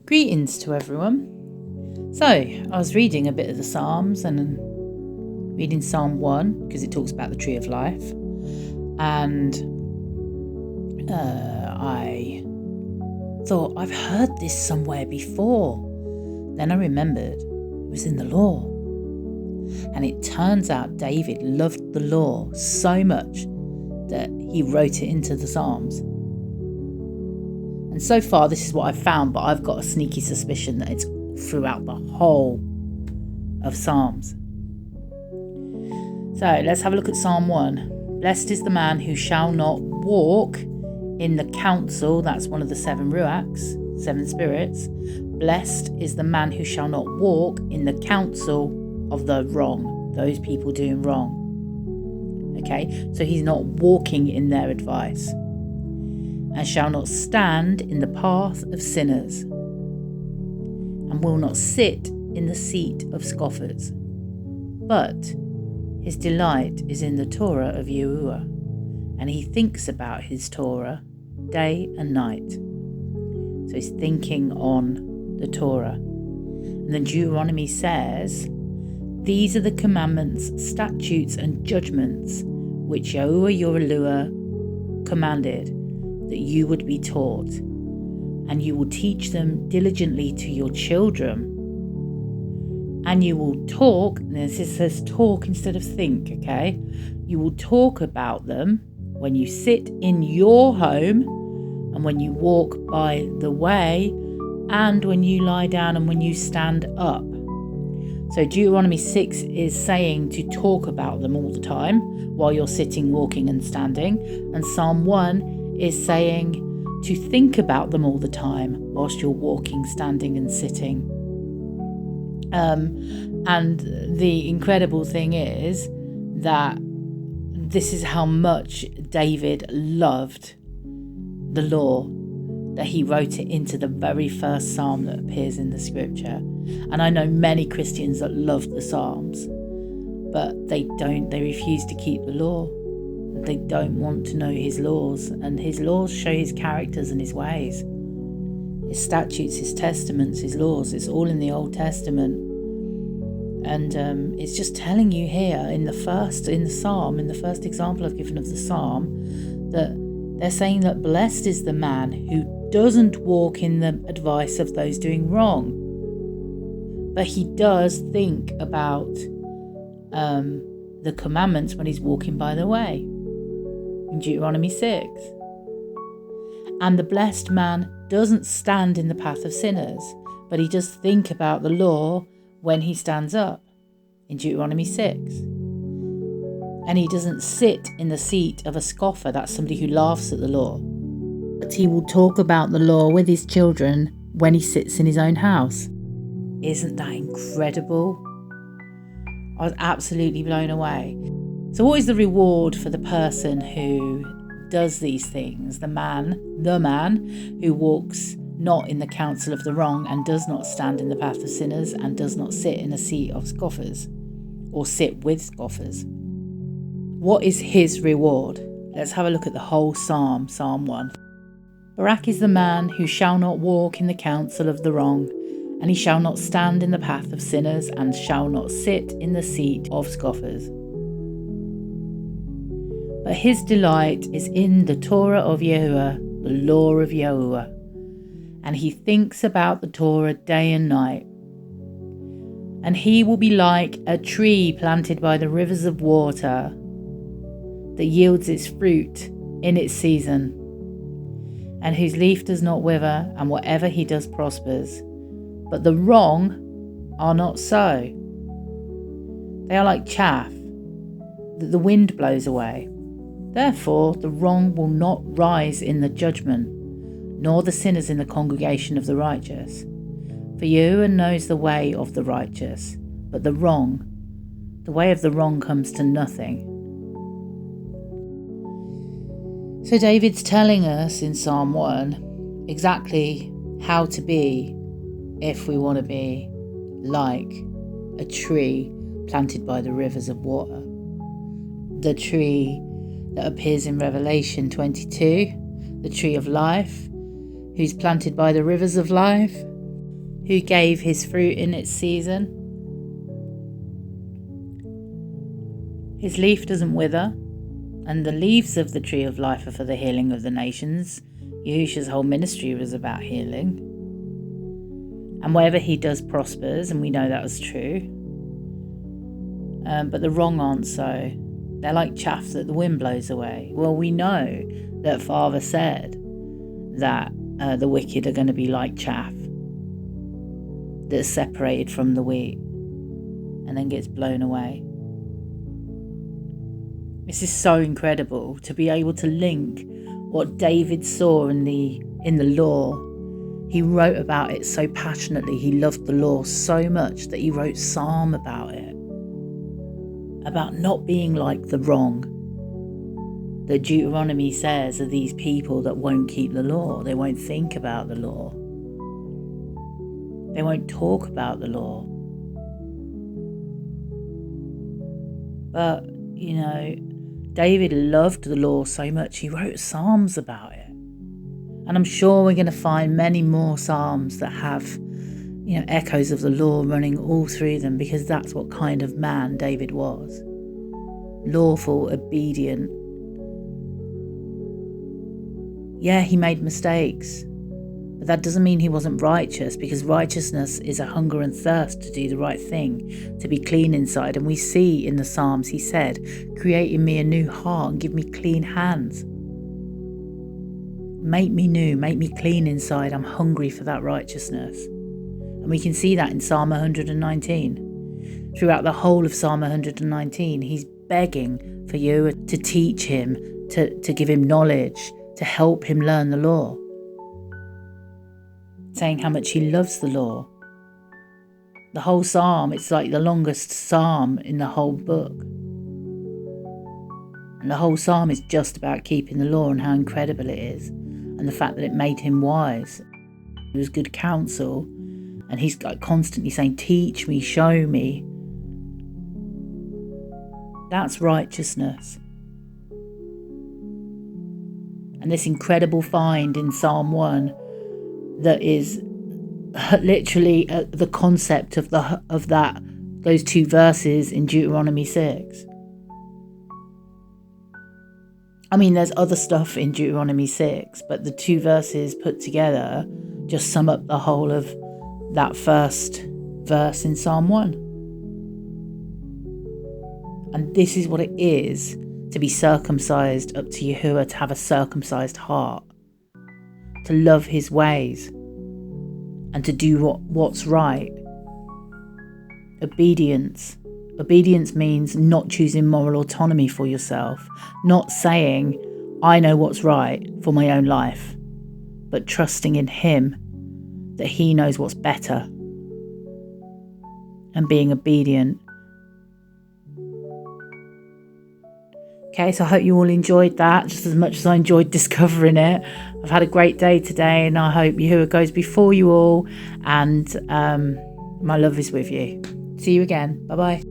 Greetings to everyone. So, I was reading a bit of the Psalms and reading Psalm 1 because it talks about the tree of life. And I thought, I've heard this somewhere before. Then I remembered it was in the law. And it turns out David loved the law so much that he wrote it into the Psalms. And so far, this is what I've found, but I've got a sneaky suspicion that it's throughout the whole of Psalms. So let's have a look at Psalm 1. Blessed is the man who shall not walk in the counsel, that's one of the 7 ruachs, 7 spirits. Blessed is the man who shall not walk in the counsel of the wrong, those people doing wrong. Okay, so he's not walking in their advice. And shall not stand in the path of sinners, and will not sit in the seat of scoffers. But his delight is in the Torah of Yahuwah, and he thinks about his Torah day and night. So he's thinking on the Torah. And then Deuteronomy says, these are the commandments, statutes, and judgments which Yahuwah your Elohim commanded, that you would be taught, and you will teach them diligently to your children. And you will talk, and it says talk instead of think, okay? You will talk about them when you sit in your home, and when you walk by the way, and when you lie down, and when you stand up. So Deuteronomy 6 is saying to talk about them all the time while you're sitting, walking, and standing. And Psalm 1 is saying to think about them all the time whilst you're walking, standing, and sitting. And the incredible thing is that this is how much David loved the law, that he wrote it into the very first psalm that appears in the scripture. And I know many Christians that love the Psalms, but they refuse to keep the law. They don't want to know his laws, and his laws show his characters and his ways. His statutes, his testaments, his laws, it's all in the Old Testament. And it's just telling you here in the first example I've given of the Psalm, that they're saying that blessed is the man who doesn't walk in the advice of those doing wrong, but he does think about the commandments when he's walking by the way, in Deuteronomy 6. And the blessed man doesn't stand in the path of sinners, but he does think about the law when he stands up, in Deuteronomy 6. And he doesn't sit in the seat of a scoffer, that's somebody who laughs at the law, but he will talk about the law with his children when he sits in his own house. Isn't that incredible? I was absolutely blown away. So what is the reward for the person who does these things? The man who walks not in the counsel of the wrong, and does not stand in the path of sinners, and does not sit in a seat of scoffers, or sit with scoffers. What is his reward? Let's have a look at the whole psalm, Psalm 1. Barak is the man who shall not walk in the counsel of the wrong, and he shall not stand in the path of sinners, and shall not sit in the seat of scoffers. But his delight is in the Torah of Yahuwah, the law of Yahuwah, and he thinks about the Torah day and night. And he will be like a tree planted by the rivers of water, that yields its fruit in its season, and whose leaf does not wither, and whatever he does prospers. But the wrong are not so. They are like chaff that the wind blows away. Therefore the wrong will not rise in the judgment, nor the sinners in the congregation of the righteous. For Yahuwah knows the way of the righteous, but the way of the wrong comes to nothing. So David's telling us in Psalm 1 exactly how to be if we want to be like a tree planted by the rivers of water. The tree that appears in Revelation 22, the tree of life, who's planted by the rivers of life, who gave his fruit in its season. His leaf doesn't wither, and the leaves of the tree of life are for the healing of the nations. Yahushua's whole ministry was about healing. And whatever he does prospers, and we know that was true. But the wrong aren't so. They're like chaff that the wind blows away. Well, we know that Father said that the wicked are going to be like chaff that's separated from the wheat and then gets blown away. This is so incredible to be able to link what David saw in the law. He wrote about it so passionately. He loved the law so much that he wrote Psalm about it, about not being like the wrong that Deuteronomy says are these people that won't keep the law. They won't think about the law. They won't talk about the law. But, David loved the law so much, he wrote Psalms about it. And I'm sure we're going to find many more Psalms that have, echoes of the law running all through them, because that's what kind of man David was. Lawful, obedient. Yeah, he made mistakes, but that doesn't mean he wasn't righteous, because righteousness is a hunger and thirst to do the right thing, to be clean inside. And we see in the Psalms, he said, create in me a new heart and give me clean hands. Make me new, make me clean inside. I'm hungry for that righteousness. And we can see that in Psalm 119. Throughout the whole of Psalm 119, he's begging for you to teach him, to give him knowledge, to help him learn the law. Saying how much he loves the law. The whole psalm, it's like the longest psalm in the whole book. And the whole psalm is just about keeping the law and how incredible it is. And the fact that it made him wise. It was good counsel. And he's constantly saying, teach me, show me. That's righteousness. And this incredible find in Psalm 1 that is literally the concept of those two verses in Deuteronomy 6. I mean, there's other stuff in Deuteronomy 6, but the two verses put together just sum up the whole of that first verse in Psalm 1. And this is what it is to be circumcised up to Yahuwah, to have a circumcised heart, to love his ways, and to do what's right. Obedience. Obedience means not choosing moral autonomy for yourself, not saying, I know what's right for my own life, but trusting in him that he knows what's better, and being obedient. Okay, so I hope you all enjoyed that just as much as I enjoyed discovering it. I've had a great day today, and I hope Yahuwah goes before you all, and my love is with you. See you again. Bye-bye.